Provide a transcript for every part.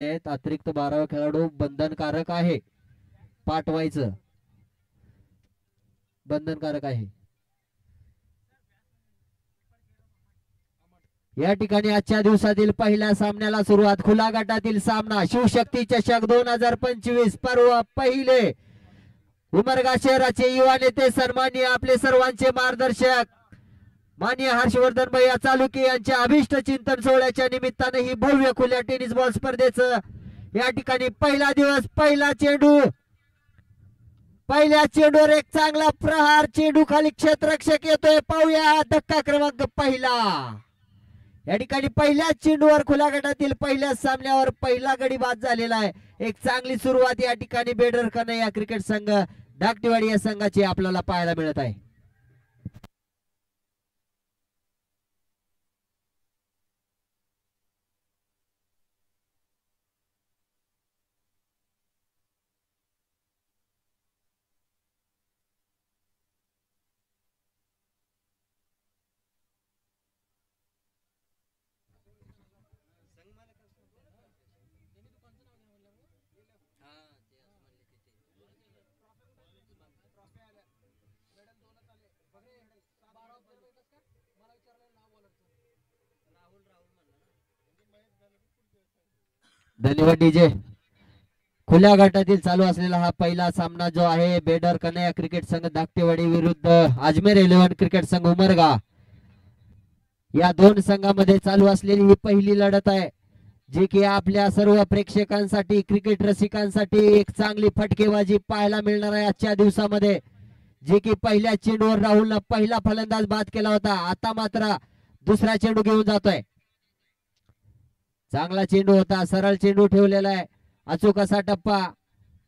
अतिरिक्त 12 खेळाडू बंधनकारक आहे, पाठवायचं बंधनकारक आहे. या ठिकाणी आजच्या दिवसातील पहिल्या सामन्याला सुरुवात. खुला गटातील सामना शिवशक्ती चषक 2025 पर्व पहिले. उमरगा शहराचे युवा नेते सन्माननीय आपले सर्वांचे मार्गदर्शक माननीय हर्षवर्धन भैया चालुके यांच्या अभिष्ट चिंतन सोहळ्याच्या निमित्ताने ही भव्य खुल्या टेनिस बॉल स्पर्धेचं या ठिकाणी पहिला दिवस, पहिला चेंडू, पहिल्या चेंडूवर एक चांगला प्रहार, चेंडू खाली क्षेत्ररक्षक येतोय, पाहूया धक्का क्रमांक पहिला. या ठिकाणी पहिल्या चेंडूवर खुल्या गटातील पहिल्या सामन्यावर पहिला गडी बाद झालेला आहे. एक चांगली सुरुवात या ठिकाणी बेडर कन्हैया क्रिकेट संघ धाकटीवाडी या संघाची आपल्याला पाहायला मिळत आहे. धन्यवाद डीजे. खुल्या गटातील चालू असलेला हा पहिला सामना जो आहे बेडर कन्हैया क्रिकेट संघ धाकटेवाडी विरुद्ध अजमेर 11 क्रिकेट संघ उमरगा, या दोन संघामध्ये चालू असलेली ही पहिली लढत आहे, जी की आपल्या सर्व प्रेक्षकांसाठी, क्रिकेट रसिकांसाठी एक चांगली फटकेबाजी पाहायला मिळणार आहे आजच्या दिवसामध्ये. जे की पहिल्या चेंडूवर राहुलनं पहिला फलंदाज बाद केला होता, आता मात्र दुसरा चेंडू घेऊन जातोय. चांगला चेंडू होता, सरळ चेंडू ठेवलेला आहे, अचूक असा टप्पा,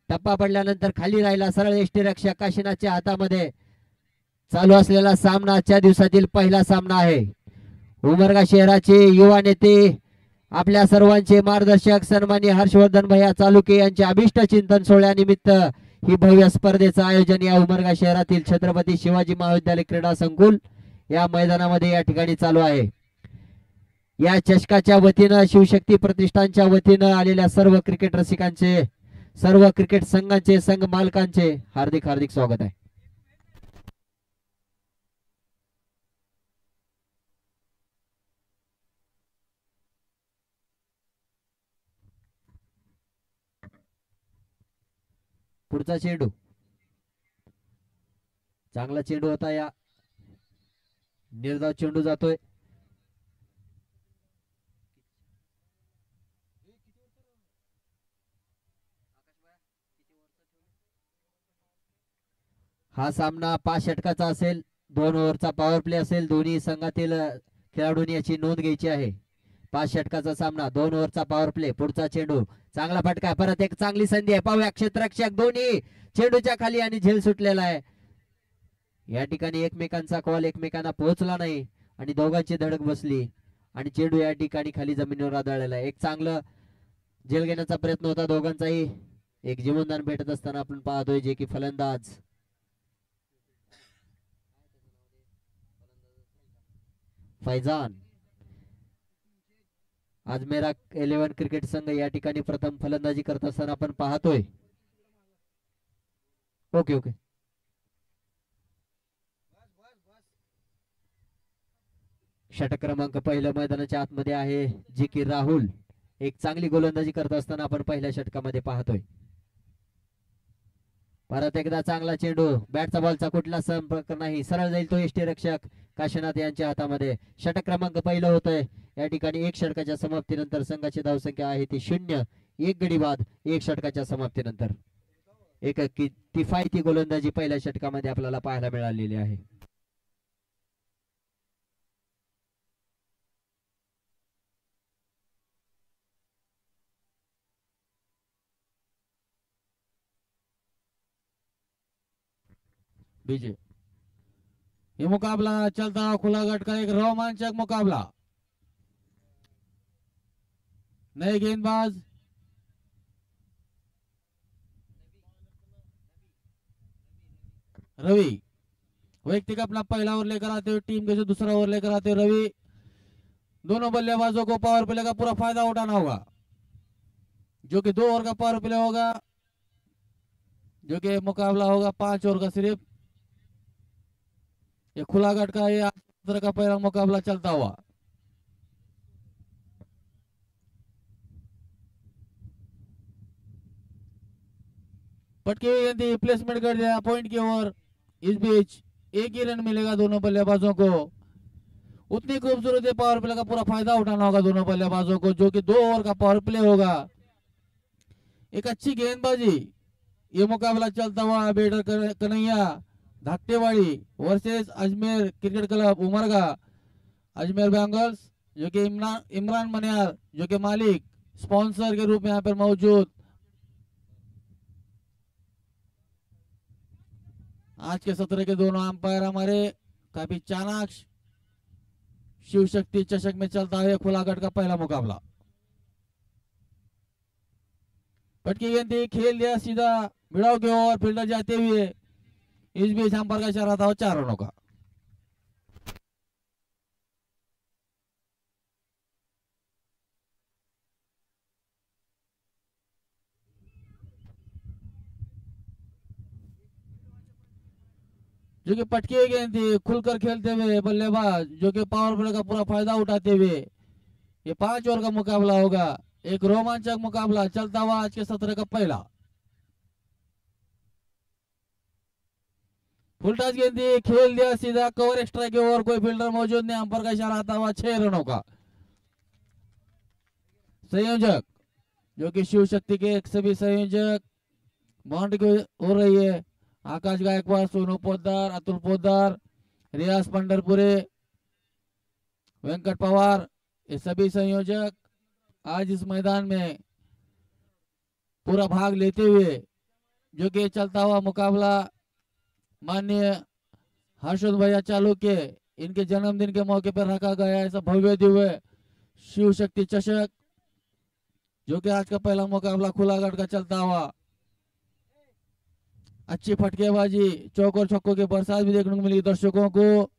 टप्पा पडल्यानंतर खाली राहिला, सरळ यष्टीरक्षक काशीनाथच्या हातामध्ये. चालू असलेला सामना आजच्या दिवसातील पहिला सामना आहे. उमरगा शहराचे युवा नेते आपल्या सर्वांचे मार्गदर्शक सन्माननीय हर्षवर्धन भैया चालुके यांच्या अभिष्ट चिंतन सोहळ्यानिमित्त ही भव्य स्पर्धेचं आयोजन या उमरगा शहरातील छत्रपती शिवाजी महाविद्यालय क्रीडा संकुल या मैदानामध्ये या ठिकाणी चालू आहे. या चषकाच्या वतीनं, शिवशक्ती प्रतिष्ठानच्या वतीनं आलेल्या सर्व क्रिकेट रसिकांचे, सर्व क्रिकेट संघांचे, संघ मालकांचे हार्दिक हार्दिक स्वागत आहे. पुढचा चेंडू, चांगला चेंडू होता, या निर्धाव चेंडू जातोय. हा सामना 5 षटकाचा असेल, 2 ओव्हरचा पॉवर प्ले असेल. दोन्ही संघातील खेळाडूंनी याची नोंद घ्यायची आहे. 5 षटकाचा सामना, 2 ओव्हरचा पॉवर प्ले. पुढचा चेंडू, चांगला फटका, परत एक चांगली संधी आहे, पाहूया क्षेत्ररक्षक दोन्ही चेंडूच्या खाली आणि झेल सुटलेला आहे. या ठिकाणी एकमेकांचा कॉल एकमेकांना पोहोचला नाही आणि दोघांची धडक बसली आणि चेंडू या ठिकाणी खाली जमिनीवर आदळलेला आहे. एक चांगलं झेल घेण्याचा प्रयत्न होता दोघांचाही. एक जीवनदान भेटत असताना आपण पाहतोय, जे की फलंदाज फैजान. अजमेरा 11 क्रिकेट संघ या ठिकाणी प्रथम फलंदाजी करत असताना आपण पाहतोय. Okay okay. षटक क्रमांक पहिल्या मैदानाच्या आतमध्ये आहे, जे की राहुल एक चांगली गोलंदाजी करत असताना आपण पहिल्या षटकामध्ये पाहतोय. परत एकदा चांगला चेंडू, बॅटचा बॉलचा कुठला संपर्क नाही, सरळ जाईल तो यष्टीरक्षक काशीनाथ यांच्या हातामध्ये. षटक क्रमांक पहिलं होतंय. या ठिकाणी 1 षटकाच्या समाप्तीनंतर संघाची धावसंख्या आहे ती 0. 1 गडी बाद 1 षटकाच्या समाप्तीनंतर. एक किफायती गोलंदाजी पहिल्या षटकामध्ये आपल्याला पाहायला मिळालेली आहे. डीजे, ये मुकाबला चलता हुआ खुला गट का एक रोमांचक मुकाबला. नए गेंदबाज रवि, व्यक्ति का अपना पहला ओवर लेकर आते हुए टीम के से दूसरा ओवर लेकर आते रवि, दोनों बल्लेबाजों को पावर प्ले का पूरा फायदा उठाना होगा. जो कि 2 ओवर का पावर प्ले होगा, जो कि मुकाबला होगा 5 ओवर का सिर्फ। ये खुला गट का ये सत्र का पहला मुकाबला चलता हुआ। पटकी हुई गेंद प्लेसमेंट कर दिया पॉइंट की ओर। इस बीच एक ही रन मिलेगा दोनों बल्लेबाजों को। उतनी खूबसूरत पावर प्ले का पूरा फायदा उठाना होगा दोनों बल्लेबाजों को, जो कि 2 ओवर का पावर प्ले होगा। एक अच्छी गेंदबाजी, ये मुकाबला चलता हुआ Bedar Kanhaiya Dhaktewadi versus Ajmer cricket club Umarga. Ajmer बैंगल्स जो कि इमरान मनियार जो कि मालिक स्पॉन्सर के रूप में यहाँ पर मौजूद। आज के सत्र के दोनों अंपायर हमारे काफी चाणाक्ष। शिव शक्ति चषक में चलता है खुला गट का पहला मुकाबला। पटकी गेंद खेल दिया सीधा भिड़ाव के ओर, फील्डर जाते हुए। इस बीच अंपायर का इशारा था 4 रनों का। जो कि पटकी गेंद थी, खुलकर खेलते हुए बल्लेबाज जो कि पावर प्ले का पूरा फायदा उठाते हुए। ये 5 ओवर का मुकाबला होगा। एक रोमांचक मुकाबला चलता हुआ आज के सत्र का पहला। फुल टच गेंद थी, खेल दिया सीधा कवर स्ट्राइक के ओर, कोई फील्डर मौजूद नहीं। अंपायर का इशारा आता हुआ 6 रनों का। संयोजक जो कि शिव शक्ति के सभी संयोजक बाउंड्री हो रही है। आकाश गायकवाड़, सोनू पोद्दार, अतुल पोद्दार, रियाज पंडरपुरे, वेंकट पवार, ये सभी संयोजक आज इस मैदान में पूरा भाग लेते हुए, जो कि चलता हुआ मुकाबला माननीय हर्षद भैया चालुक्य इनके जन्मदिन के मौके पर रखा गया है। ऐसा भव्य दिव्य शिव शक्ति चषक, जो कि आज का पहला मुकाबला खुला गट का चलता हुआ। अच्छी फटकेबाजी, चौक और छक्कों की बरसात भी देखने को मिली दर्शकों को।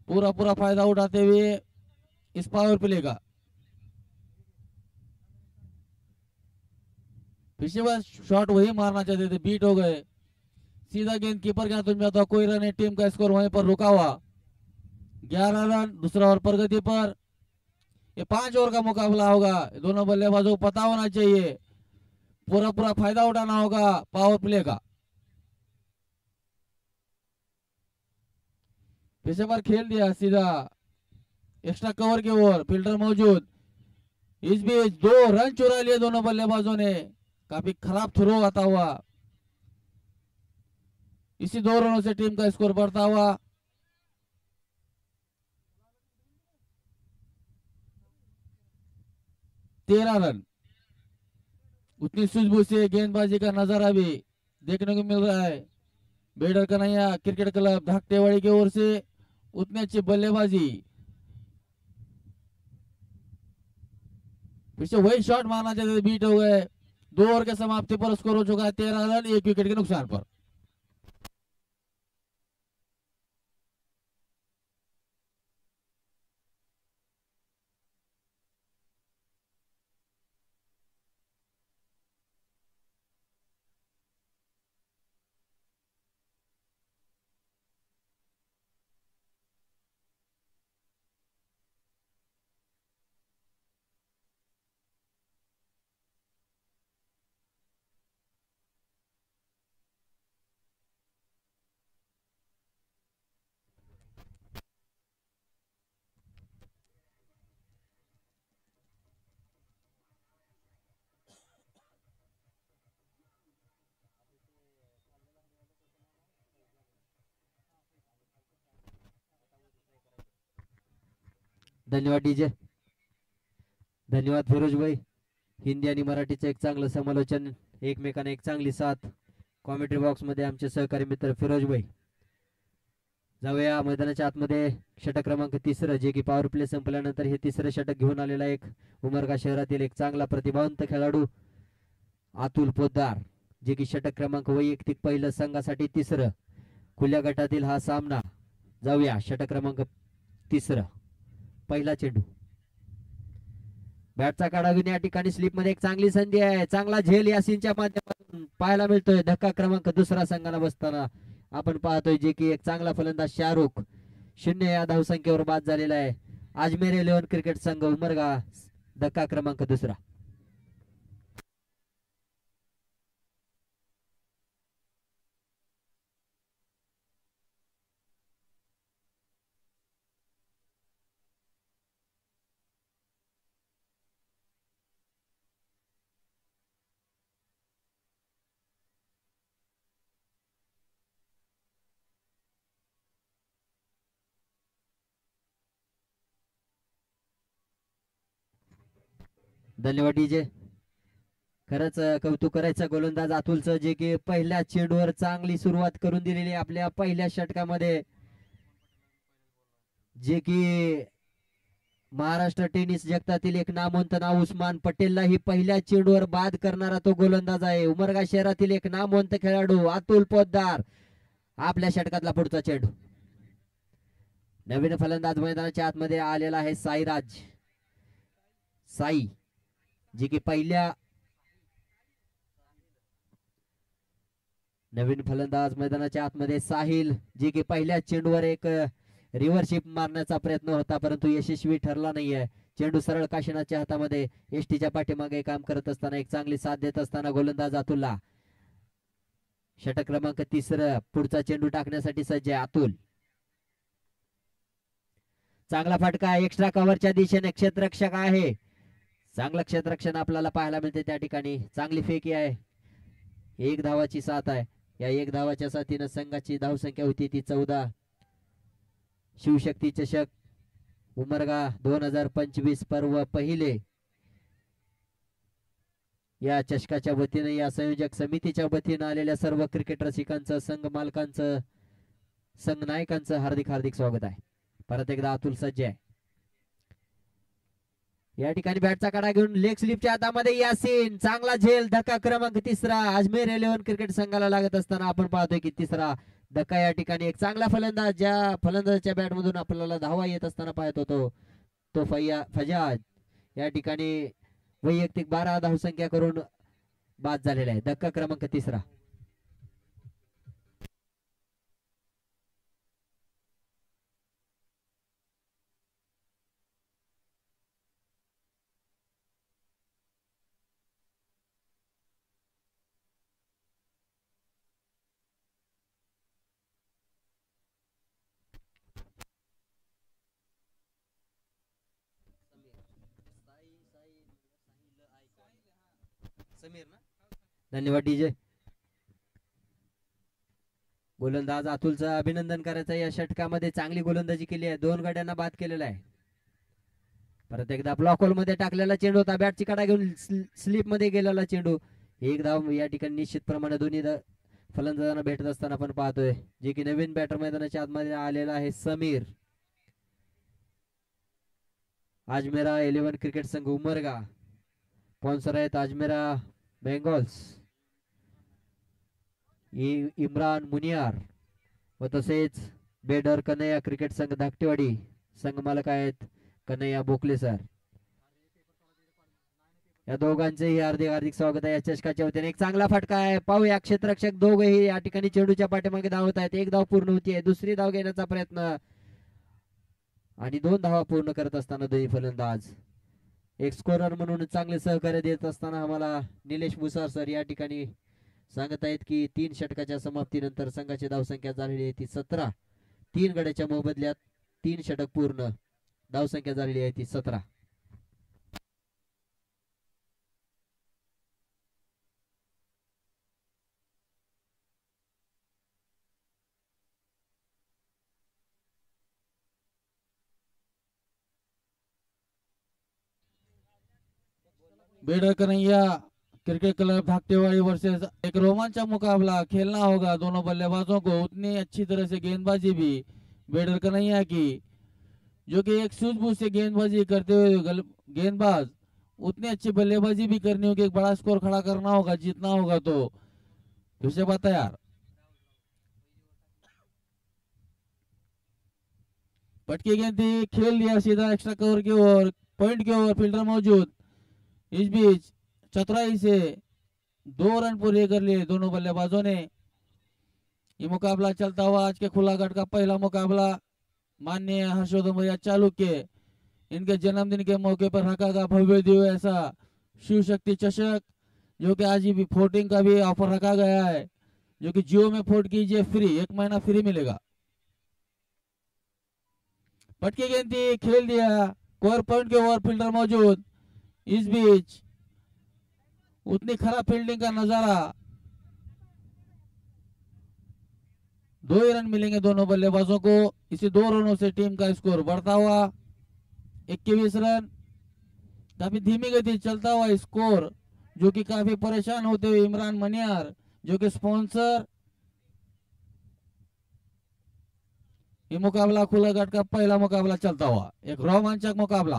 पूरा फायदा उठाते हुए इस पावर प्ले का। पिछली बार शॉट वही मारना चाहते थे, बीट हो गए। सीधा गेंद कीपर के हाथ में जाता, कोई रन नहीं। टीम का स्कोर वहीं पर रुका हुआ 11 रन। दूसरा ओवर प्रगति पर। ये 5 ओवर का मुकाबला होगा। दोनों बल्लेबाजों को पता होना चाहिए, पूरा फायदा उठाना होगा पावर प्ले का। पिछले बार खेल दिया सीधा एक्स्ट्रा कवर के ओर, फील्डर मौजूद। इस बीच 2 रन चुरा लिए दोनों बल्लेबाजों ने। काफी खराब थ्रो आता हुआ। इसी 2 रनों से टीम का स्कोर बढ़ता हुआ। तेरह रन। उतनी सूझबूझ से गेंदबाजी का नजारा भी देखने को मिल रहा है। बेडर कन्हैया क्रिकेट क्लब धाकटेवाड़ी की ओर से उतनी अच्छी बल्लेबाजी। पीछे वही शॉट मारना चाहते थे, बीट हो गए। 2 ओवर के समाप्ति पर स्कोर हो चुका है 13 रन, 1 विकेट के नुकसान पर। धन्यवाद डीजे, धन्यवाद फिरोज भाई। हिंदी आणि मराठीचं एक चांगलं समालोचन, एकमेकांना एक चांगली साथ। कॉमेंट्री बॉक्स मध्ये आमचे सहकारी मित्र फिरोज भाई। जाऊया मैदानाच्या आतमध्ये षटक क्रमांक 3, जे की पॉवर प्ले संपल्यानंतर हे 3रं षटक घेऊन आलेला एक उमरगा शहरातील एक चांगला प्रतिभावंत खेळाडू अतुल पोद्दार, जे की षटक क्रमांक वैयक्तिक पहिलं संघासाठी 3रं खुल्या गटातील हा सामना। जाऊया षटक क्रमांक 3, पहिला चेंडू बॅटचा काढा घेऊन या ठिकाणी स्लिप मध्ये एक चांगली संधी आहे. चांगला झेल यासिनच्या माध्यमातून पाहायला मिळतोय. धक्का क्रमांक दुसरा संघाला बसताना आपण पाहतोय, जे की एक चांगला फलंदाज शाहरुख 0 या धावसंख्येवर बाद झालेला आहे. अजमेर 11 क्रिकेट संघ उमरगा, धक्का क्रमांक दुसरा. धन्यवाद डीजे. खरंच कौतुक करायचं गोलंदाज अतुलचं, जे की पहिल्या चेंडूवर चांगली सुरुवात करून दिलेली आपल्या पहिल्या षटकामध्ये, जे की महाराष्ट्र टेनिस जगतातील एक नामवंत नाव उस्मान पटेलला ही पहिल्या चेंडूवर बाद करणारा तो गोलंदाज आहे. उमरगा शहरातील एक नामवंत खेळाडू अतुल पोद्दार. आपल्या षटकातला पुढचा चेंडू. नवीन फलंदाज मैदानाच्या आतमध्ये आलेला आहे साईराज. साई, जे की पहिल्या नवीन फलंदाज मैदानाच्या आतमध्ये साहिल, जे की पहिल्या चेंडूवर एक रिव्हर्शिप मारण्याचा प्रयत्न होता, परंतु यशस्वी ठरला नाहीये. चेंडू सरळ काशीनाथच्या हातामध्ये. एसटीच्या पाठीमागे काम करत असताना एक चांगली साथ देत असताना गोलंदाज अतुलला. षटक क्रमांक तिसरं, पुढचा चेंडू टाकण्यासाठी सज्ज आहे अतुल. चांगला फटका एक्स्ट्रा कव्हरच्या दिशेने. क्षेत्ररक्षक आहे. चांगलं क्षेत्ररक्षण आपल्याला पाहायला मिळते त्या ठिकाणी. चांगली फेकी आहे. एक धावाची साथ आहे. या एक धावाच्या साथीनं संघाची धावसंख्या होती ती 14. शिवशक्ती चषक उमरगा 2025 पर्व पहिले या चषकाच्या वतीने, या संयोजक समितीच्या वतीने आलेल्या सर्व क्रिकेट रसिकांचं, संघ मालकांचं, संघ नायकांचं हार्दिक हार्दिक स्वागत आहे. परत एकदा अतुल सज्ज आहे. या ठिकाणी बॅटचा काढा घेऊन लेग स्लिपच्या हातामध्ये यासीन. चांगला झेल, धक्का क्रमांक तिसरा. अजमेर 11 क्रिकेट संघाला लागत असताना आपण पाहतोय की तिसरा धक्का. या ठिकाणी एक चांगला फलंदाज, ज्या फलंदाजाच्या बॅट मधून आपल्याला धावा येत असताना पाहत होतो, तो फजाज या ठिकाणी वैयक्तिक 12 धावसंख्या करून बाद झालेला आहे. धक्का क्रमांक तिसरा. धन्यवाद डीजे. गोलंदाज अतुलचं अभिनंदन करायचं. या षटकामध्ये चांगली गोलंदाजी केली आहे. 2 गड्यांना बाद केलेला आहे. परत एकदा ब्लॉक होल मध्ये टाकलेला चेंडू होता. बॅटची काढा घेऊन स्लिप मध्ये गेलेला चेंडू. एक धाव या ठिकाणी निश्चितप्रमाणे दोन्ही फलंदाजांना भेटत असताना आपण पाहतोय, जे की नवीन बॅटर मैदानाच्या आतमध्ये आलेला आहे समीर. अजमेरा 11 क्रिकेट संघ उमरगा. स्पॉन्सर आहेत अजमेरा बेंगॉल्स, इम्रान मुनियार व तसेच बेडर कन्हैया क्रिकेट संघ धाकटेवाडी. संघ मालक आहेत कन्हैया बोकले सर. या दोघांचेही हार्दिक हार्दिक स्वागत आहे या चषकाच्या वतीने. एक चांगला फटका आहे. पाहूया क्षेत्ररक्षक दोघेही या ठिकाणी चेंडूच्या पाठीमागे धावत आहेत. एक धाव पूर्ण होतीये. दुसरी धाव घेण्याचा प्रयत्न आणि 2 धावा पूर्ण करत असताना दोन्ही फलंदाज. एक स्कोरर म्हणून चांगले सहकार्य देत असताना आम्हाला निलेश मुसार सर या ठिकाणी सांगत आहेत की 3 षटकाच्या समाप्तीनंतर संघाची धावसंख्या झालेली आहे ती 17. 3 गड्याच्या मोबदल्यात 3 षटक पूर्ण. धावसंख्या झालेली आहे ती 17. बेडर कन्हैया क्रिकेट क्लब भागटेवाड़ी वर्सेस एक रोमांचक मुकाबला खेलना होगा। दोनों बल्लेबाजों को उतनी अच्छी तरह से गेंदबाजी भी बेडर कन्हैया की, जो कि एक सूझबूझ से गेंदबाजी करते हुए गेंदबाज उतनी अच्छी बल्लेबाजी भी करनी होगी। एक बड़ा स्कोर खड़ा करना होगा, जीतना होगा। तो फिर से बात है यार, पटकी गेंद थी, खेल लिया सीधा एक्स्ट्रा कवर की ओर, पॉइंट की ओर, फील्डर मौजूद, इस बीच चतुराई से 2 रन पूरे कर लिए दोनों बल्लेबाजों ने। ये मुकाबला चलता हुआ आज के खुलागढ़ का पहला मुकाबला माननीय हर्षवर्धन भैया चालुक्य इनके जन्मदिन के मौके पर रखा गया भव्य दिव्य ऐसा शिव शक्ति चषक, जो कि आज भी फोर्टिंग का भी ऑफर रखा गया है, जो कि जियो में फोर्ट कीजिए फ्री, 1 महीना फ्री मिलेगा। पटकी गेंद थी, खेल दिया, स्कोर पॉइंट के ओवर फील्डर मौजूद। इस बीच उतनी खराब फील्डिंग का नजारा, 2 ही रन मिलेंगे दोनों बल्लेबाजों को। इसी 2 रनों से टीम का स्कोर बढ़ता हुआ 21 रन। काफी धीमी गति चलता हुआ स्कोर, जो कि काफी परेशान होते हुए इमरान मनियार जो कि स्पॉन्सर। ये मुकाबला खुलागढ़ का पहला मुकाबला चलता हुआ, एक रोमांचक मुकाबला।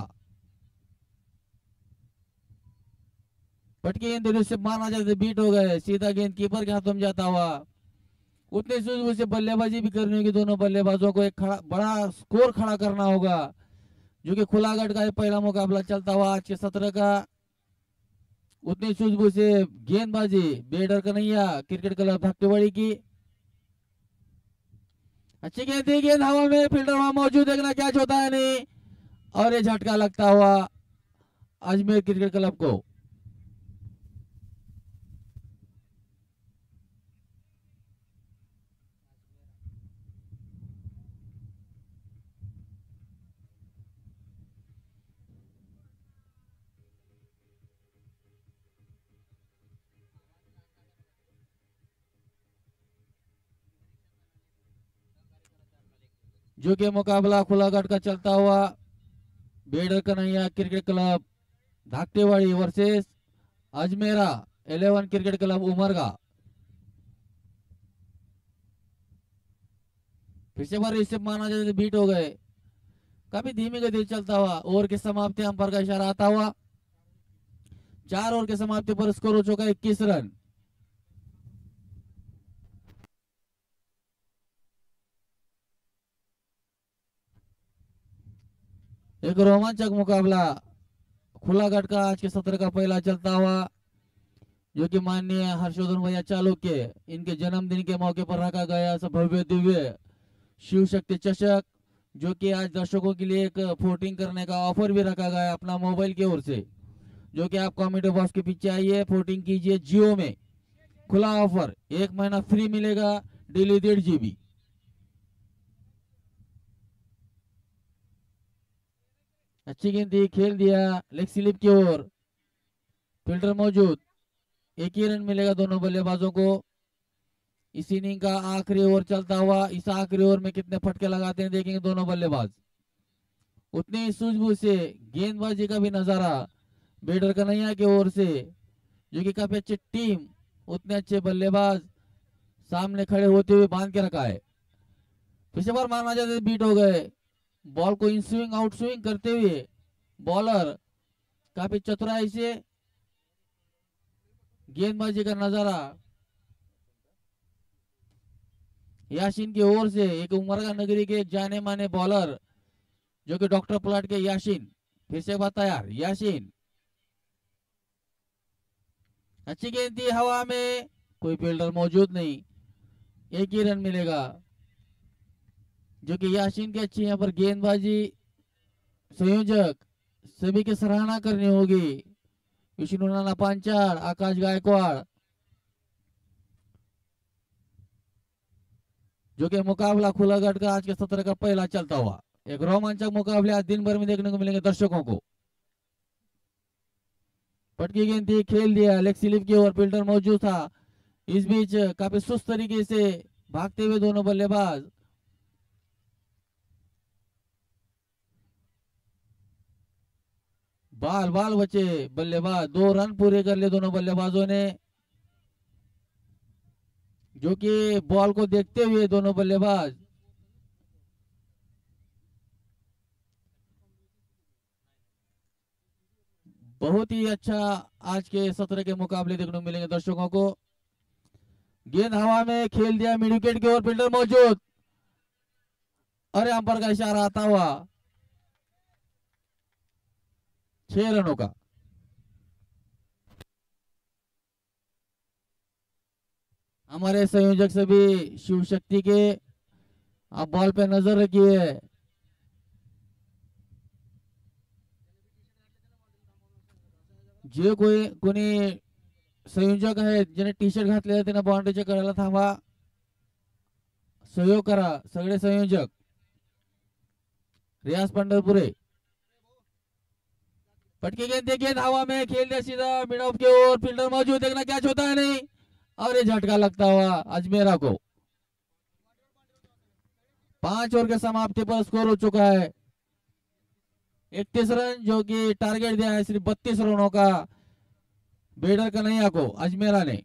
पटकी गेंद से माना जाते बीट हो गए, सीधा गेंद कीपर के हाथों में जाता हुआ। उतने सूझबूझ से बल्लेबाजी भी करनी होगी दोनों बल्लेबाजों को, एक बड़ा स्कोर खड़ा करना होगा, जो कि खुलागढ़ का पहला मुकाबला चलता हुआ आज के सत्र का। उतनी सूझबूझ से गेंदबाजी बेडर कन्हैया क्रिकेट क्लब धक्केवाड़ी की। अच्छी गेंद थी, गेंद हवा में, फील्डर वहां मौजूद, देखना कैच होता है नहीं, और ये झटका लगता हुआ अजमेर क्रिकेट क्लब को। जो कि मुकाबला खुलागढ़ का चलता हुआ Bedar Kanhaiya cricket club Dhaktewadi versus Ajmera 11 cricket club Umarga. फिर से बार इसे माना जाए बीट हो गए, काफी धीमी गति चलता हुआ। ओवर की समाप्ति अंपायर का इशारा आता हुआ। 4 ओवर की समाप्ति पर स्कोर हो चुका है 21 रन। एक रोमांचक मुकाबला खुलागढ़ का आज के सत्र का पहला चलता हुआ, जो कि माननीय हर्षवर्धन भैया चालुक्य इनके जन्मदिन के मौके पर रखा गया भव्य दिव्य शिव शक्ति चषक, जो कि आज दर्शकों के लिए एक वोटिंग करने का ऑफर भी रखा गया है अपना मोबाइल की ओर से, जो कि आप कमेंट बॉक्स के पीछे आइए, वोटिंग कीजिए। जियो में खुला ऑफर, 1 महीना फ्री मिलेगा, डेली 1.5 GB। अच्छी गेंद थी, खेल दिया, लेग स्लिप की ओर, फील्डर मौजूद, 1 ही रन मिलेगा दोनों बल्लेबाजों को। इस इनिंग का आखिरी ओवर चलता हुआ, इस आखिरी ओवर में कितने फटके लगाते हैं देखेंगे दोनों बल्लेबाज। उतनी सूझबूझ से गेंदबाजी का भी नजारा बेडर कन्हैया की ओर से, जो कि काफी अच्छी टीम, उतने अच्छे बल्लेबाज सामने खड़े होते हुए बांध के रखा है। पिछले बार माना जाता बीट हो गए, बॉल को इन स्विंग आउट स्विंग करते हुए बॉलर काफी चतुराई से गेंदबाजी का नजारा। यासीन की ओर से एक उमरगा नगरी के एक जाने माने बॉलर, जो कि डॉक्टर प्लाट के यासीन, फिर से बात तैयार, यासीन। अच्छी गेंद थी हवा में, कोई फील्डर मौजूद नहीं, 1 ही रन मिलेगा, जो कि यासीन की अच्छी यहाँ पर गेंदबाजी। संयोजक सभी की सराहना करनी होगी, विष्णु नाना पांचाल, आकाश गायकवाड़, जो कि मुकाबला खुलागढ़ का आज के सत्र का पहला चलता हुआ। एक रोमांचक मुकाबले आज दिन भर में देखने को मिलेंगे दर्शकों को। पटकी गेंद थी, खेल दिया, लेग स्लिप की ओर, फील्डर मौजूद था। इस बीच काफी सुस्त तरीके से भागते हुए दोनों बल्लेबाज, बाल बाल बचे बल्लेबाज, 2 रन पूरे कर लिए दोनों बल्लेबाजों ने, जो कि बॉल को देखते हुए दोनों बल्लेबाज बहुत ही अच्छा आज के सत्र के मुकाबले देखने को मिलेंगे दर्शकों को। गेंद हवा में, खेल दिया मिड विकेट की ओर, फील्डर मौजूद, अरे अंपायर का इशारा आता हुआ, 6 रनों का। हमारे संयोजक सभी शिव शक्ति के, आप बॉल पे नजर रखिए। जे कोणी संयोजक आहेत ज्याने टी शर्ट घातलेलं त्यांना बाउंड्रीच्या कडेला थांबा, सहयोग करा सगळे संयोजक। रियाज पंढरपुरे पटके गेंद, गेंद हवा में खेल दिया सीधा मिड ऑफ की ओर, फील्डर मौजूद, देखना कैच होता है नहीं, और ये झटका लगता हुआ अजमेरा को। 5 ओवर के समाप्ति पर स्कोर हो चुका है 31 रन, जो कि टारगेट दिया है सिर्फ 32 रनों का बेडर कन्हैया को अजमेरा ने।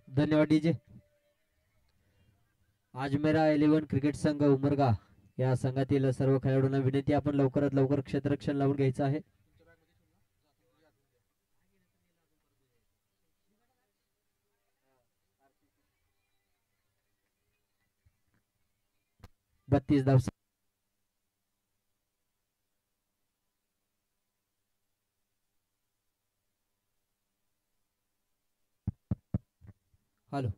धन्यवाद डीजे। अजमेरा 11 क्रिकेट संघ उमरगा या संघातील सर्व खेळाडूंना विनंती, आपण लवकरात लवकर क्षेत्ररक्षण लावून घ्यायचं आहे। बत्तीस धाव। हॅलो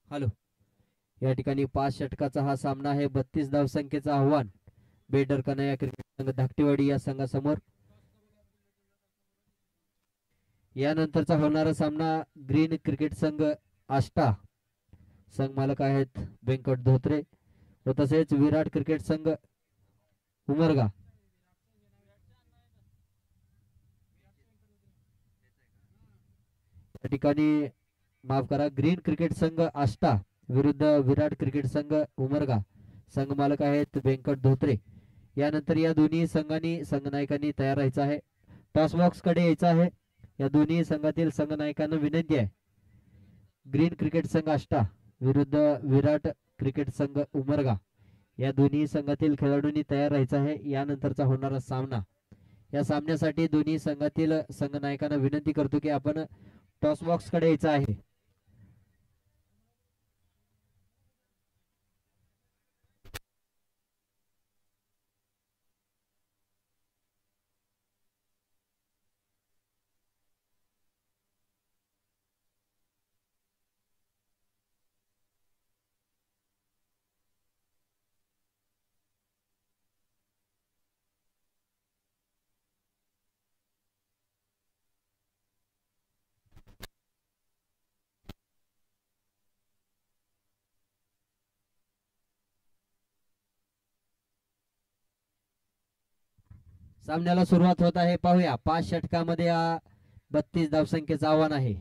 हॅलो, या ठिकाणी 5 षटकाचा हा सामना आहे। 32 धावसंख्येचं आव्हान बेडर कन्हैया क्रिकेट संघ धाकटीवाडी या संघासमोर। यानंतरचा होणारा सामना ग्रीन क्रिकेट संघ आष्टा, संघ मालक आहेत व्यंकट धोत्रे, व तसेच विराट क्रिकेट संघ उमरगा। या ठिकाणी माफ करा, ग्रीन क्रिकेट संघ आष्टा विरुद्ध विराट क्रिकेट संघ उमरगा, संघ मालक आहेत व्यंकट धोत्रे। यानंतर या दोन्ही संघांनी संघनायकांनी तयार राहायचं आहे, टॉस बॉक्स कडे यायचं आहे। या दोन्ही संघातील संघनायकांना विनंती आहे, ग्रीन क्रिकेट संघ आष्टा विरुद्ध विराट क्रिकेट संघ उमरगा या दोन्ही संघातील खेळाडूंनी तयार राहायचं आहे। यानंतरचा होणारा सामना, या सामन्यासाठी दोन्ही संघातील संघनायकांना विनंती करतो की आपण टॉस बॉक्स कडे यायचं आहे। सामन्याला सुरुवात होत आहे. पाहूया 5 षटकामध्ये 32 धावसंख्येचं आव्हान आहे.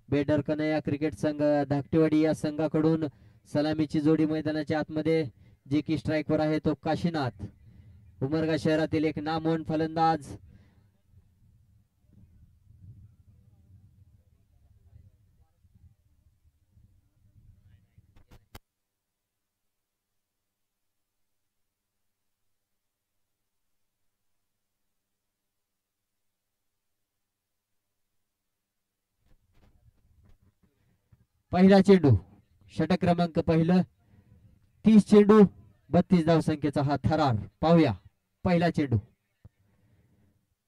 बेडर कन्हैया क्रिकेट संघ धाकटेवाडी या संघाकडून सलामीची जोडी मैदानाच्या आतमध्ये, जे की स्ट्राईकवर आहे तो काशीनाथ, उमरगा शहरातील एक नामवंत फलंदाज. पहिला चेंडू, षटक क्रमांक पहिलं, 30 चेंडू 32 धावसंख्येचा हा थरार. पाहूया पहिला चेंडू.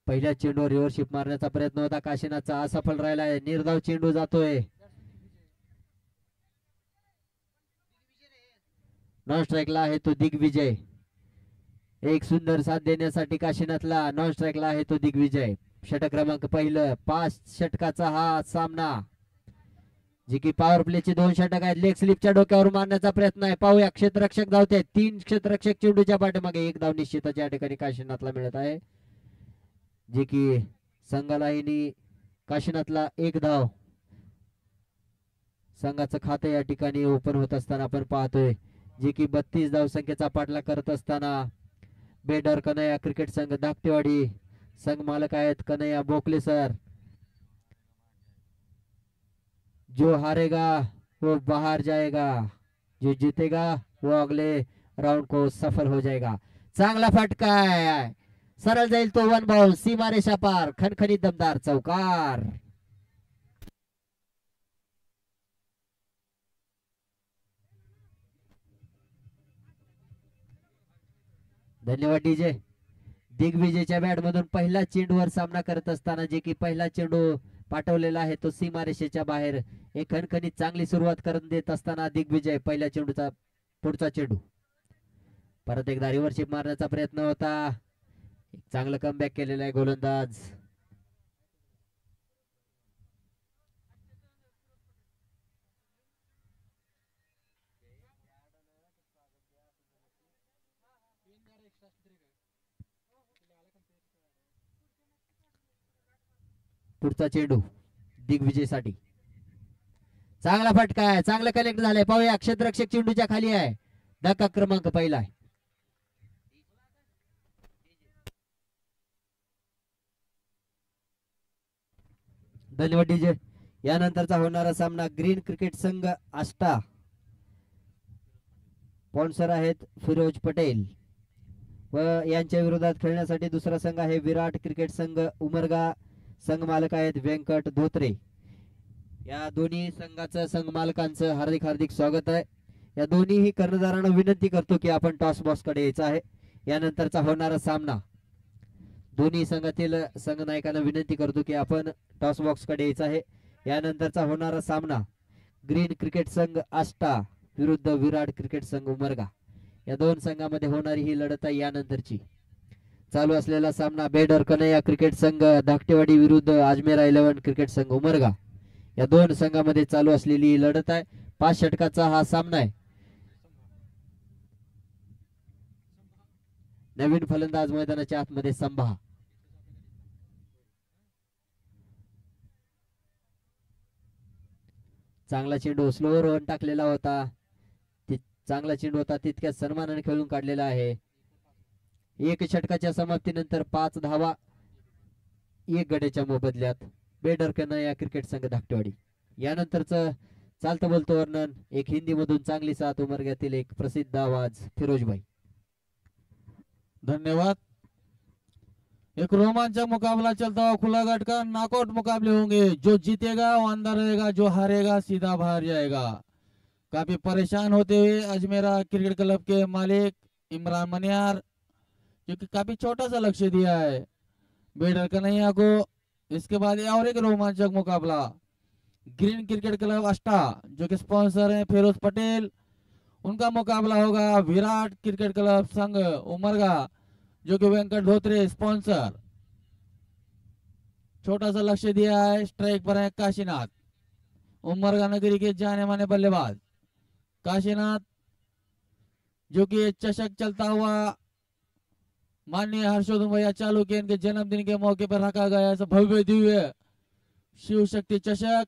पहिल्या चेंडूवर रिव्हर्शिप मारण्याचा प्रयत्न होता काशीनाथचा, असफल राहिलाय. निर्धाव चेंडू जातोय. नॉन स्ट्राईकला आहे तो दिग्विजय. एक सुंदर साथ देण्यासाठी काशीनाथला. नॉन स्ट्राईकला आहे तो दिग्विजय. षटक क्रमांक पहिलं, 5 षटकाचा हा सामना, जे की पॉवर प्लेचे 2 षटक आहेत. लेग स्लिपच्या डोक्यावर मारण्याचा प्रयत्न आहे. पाहूया क्षेत्ररक्षक धावते. 3 क्षेत्ररक्षक चेंडूच्या पाठीमागे. 1 धाव निश्चितच या ठिकाणी काशीनाथला मिळत आहे, जे की संघालाही काशीनाथला 1 धाव. संघाचं खातं या ठिकाणी ओपन होत असताना आपण पाहतोय, जे की 32 धावसंख्येचा पाठलाग करत असताना बेडर कन्हैया क्रिकेट संघ धाकटेवाडी. संघ मालक आहेत कन्हैया बोकले सर. जो हारेगा वो बाहर जाएगा, जो जीतेगा वो अगले राउंड को सफल हो जाएगा. चांगला फटका आहे, सरळ जाईल तो 1 बॉल. सीमारेषा पार, खणखणीत दमदार चौकार. धन्यवाद डीजे. दिग्विजयच्या बॅट मधून पहिला चेंडूवर सामना करत असताना, जे की पहिला चेंडू पाठवलेला आहे तो सीमारेषेच्या बाहेर. एक खणखणीत चांगली सुरुवात करून देत असताना दिग्विजय पहिल्या चेंडूचा पुढचा चेंडू. परत एकदा रिव्हर्शिप मारण्याचा प्रयत्न होता. एक चांगलं कमबॅक केलेलं आहे गोलंदाज. पुढचा चेंडू दिग्विजयसाठी. चांगला फटका आहे, चांगलं कनेक्ट झालंय. पाहूया क्षेत्ररक्षक चेंडूच्या खाली आहे. धक्का क्रमांक पहिला आहे. धन्यवाद डीजे. यानंतरचा होणारा सामना ग्रीन क्रिकेट संघ आष्टा, स्पॉन्सर आहेत फिरोज पटेल, व यांच्या विरोधात खेळण्यासाठी दुसरा संघ आहे विराट क्रिकेट संघ उमरगा. संघ मालक आहेत व्यंकट धोत्रे. या दोन्ही संघाचं संघ मालकांचं हार्दिक हार्दिक स्वागत आहे. या दोन्ही कर्णधारांना विनंती करतो की आपण टॉस बॉक्स कडे यायचं आहे. यानंतरचा होणारा सामना, दोन्ही संघातील संघ नायकांना विनंती करतो की आपण टॉस बॉक्स कडे यायचं आहे. यानंतरचा होणारा सामना ग्रीन क्रिकेट संघ आष्टा विरुद्ध विराट क्रिकेट संघ उमरगा. या दोन संघामध्ये होणारी ही लढत आहे. यानंतरची चालू असलेला सामना बेडर कन्हैया क्रिकेट संघ धाकटेवाडी विरुद्ध अजमेरा 11 क्रिकेट संघ उमरगा. या दोन संघामध्ये चालू असलेली लढत आहे. 5 षटकाचा हा सामना आहे. नवीन फलंदाज मैदानाच्या आतमध्ये संभा. चांगला चेंडू स्लोवर वन टाकलेला होता. चांगला चेंडू होता, तितक्या सन्मानाने खेळून काढलेला आहे. 1 षटकाच्या समाप्तीनंतर 5 धावा 1 गड्याच्या मोबदल्यात बेडर कन्हैया क्रिकेट संघ धाकटेवाडी. यानंतरचं चालतं बोलतं वर्णन एक हिंदी मधून चांगली साथ उमरग्यातील एक प्रसिद्ध आवाज फिरोजभाई. धन्यवाद. एक रोमांचक मुकाबला चलता हुआ खुला गट का नॉकआउट मुकाबले होंगे. जो जीतेगा वो अंदर रहेगा, जो हारेगा सीधा बाहर जाएगा. काफी परेशान होते हुए अजमेरा क्रिकेट क्लब के मालिक इमरान मनियार, जो कि काफी छोटा सा लक्ष्य दिया है बेडर कन्हैया को. इसके बाद और एक रोमांचक मुकाबला ग्रीन क्रिकेट क्लब अष्टा, जो कि स्पॉन्सर है फिरोज पटेल, उनका मुकाबला होगा विराट क्रिकेट क्लब संघ उमरगा, जो कि वेंकट धोत्रे स्पॉन्सर. छोटा सा लक्ष्य दिया है. स्ट्राइक पर है काशीनाथ, उमरगा नगरी के जाने माने बल्लेबाज काशीनाथ, जो कि चषक चलता हुआ माननीय हर्षवर्धन भैया चालुक्य इनके जन्मदिन के मौके पर रखा गया ऐसा भव्य दिव्य शिव शक्ति चषक।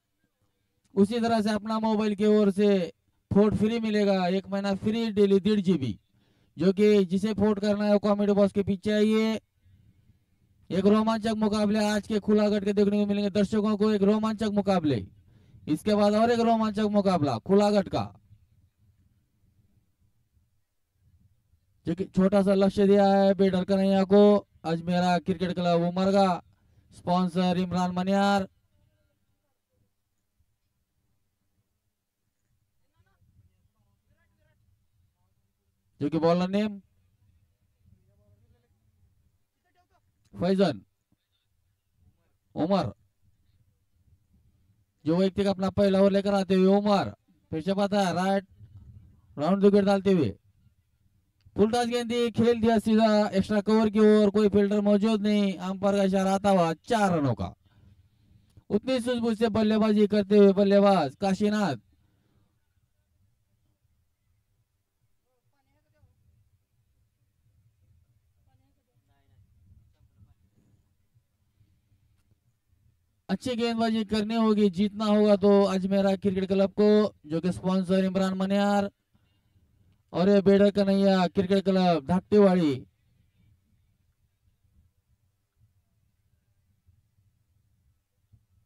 उसी तरह से अपना मोबाइल की ओर से फोर्ट फ्री मिलेगा, 1 महीना फ्री डेली 1.5 GB, जो कि जिसे फोर्ट करना है वो कॉमेडी बॉक्स के पीछे आइए। एक रोमांचक मुकाबले आज के खुलागढ़ के देखने को मिलेंगे दर्शकों को, एक रोमांचक मुकाबले। इसके बाद और एक रोमांचक मुकाबला खुलागढ़ का, जो कि छोटा सा लक्ष्य दिया है बेडर कन्हैया को। Ajmera cricket club Umarga, sponsor Imran Maniyar. जो कि बॉलर नेम फैजन उमर, जो व्यक्ति का अपना पहला ओवर लेकर आते हुए उमर फिर से पता है राइट राउंड विकेट डालते हुए फुल टॉस गेंदी खेल दिया सीधा एक्स्ट्रा कवर की ओर, कोई फील्डर मौजूद नहीं, अंपायर का इशारा आता हुआ 4 रनों का। उतनी सूझबूझ से बल्लेबाजी करते हुए बल्लेबाज काशीनाथ अच्छी गेंदबाजी करनी होगी, जीतना होगा तो अजमेरा क्रिकेट क्लब को, जो कि स्पॉन्सर इमरान मनियार और ये बेडर कन्हैया क्रिकेट क्लब धाकटीवाड़ी।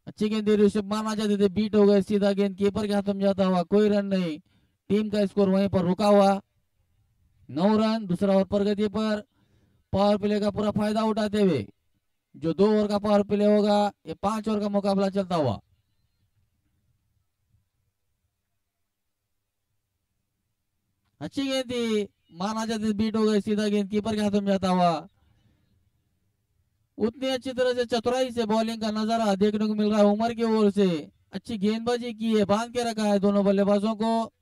अच्छी गेंद ऋषभ माना जाते थे, बीट हो गए, सीधा गेंद कीपर के हाथ में जाता हुआ, कोई रन नहीं। टीम का स्कोर वहीं पर रुका हुआ 9 रन। दूसरा ओवर प्रगति पर पावर प्ले का पूरा फायदा उठाते हुए, जो 2 ओवर का पावर प्ले होगा, ये 5 ओवर का मुकाबला चलता हुआ। अच्छी गेंद थी, माना जाते बीट हो गए, सीधा गेंद कीपर के हाथों में जाता हुआ। उतनी अच्छी तरह से चतुराई से बॉलिंग का नजारा देखने को मिल रहा है उमर की ओर से। अच्छी गेंदबाजी की है, बांध के रखा है दोनों बल्लेबाजों को।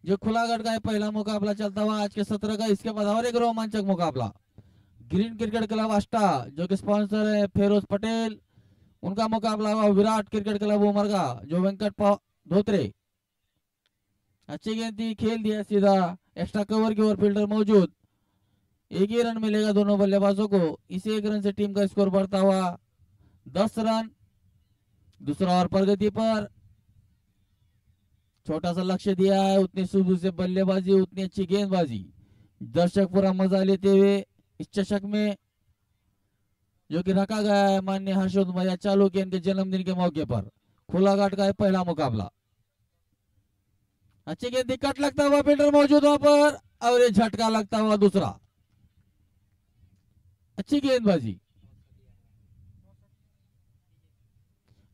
जो खुलागढ़ का है पहला मुकाबला चलता हुआ आज के 17 का। इसके बाद और एक रोमांचक मुकाबला ग्रीन क्रिकेट क्लब अष्टा, जो कि स्पॉन्सर है फेरोज पटेल, उनका मुकाबला हुआ विराट क्रिकेट क्लब उमरगा, जो वेंकट धोत्रे। अच्छी गेंद थी, खेल दिया सीधा एक्स्ट्रा कवर की ओर, फील्डर मौजूद, 1 ही रन मिलेगा दोनों बल्लेबाजों को। इसी 1 रन से टीम का स्कोर बढ़ता हुआ 10 रन। दूसरा ओवर प्रगति पर, छोटा सा लक्ष्य दिया है, उतनी सूझबूझ से बल्लेबाजी, उतनी अच्छी गेंदबाजी। दर्शक पूरा मजा लेते हुए इस चषक में, जो कि रखा गया है माननीय हर्षवर्धन भैया चालुक्य इनके जन्मदिन के मौके पर, खुलाघाट का है पहला मुकाबला। अच्छी गेंद, कट लगता हुआ फील्डर मौजूद वहां पर, और ये झटका लगता हुआ दूसरा। अच्छी गेंदबाजी,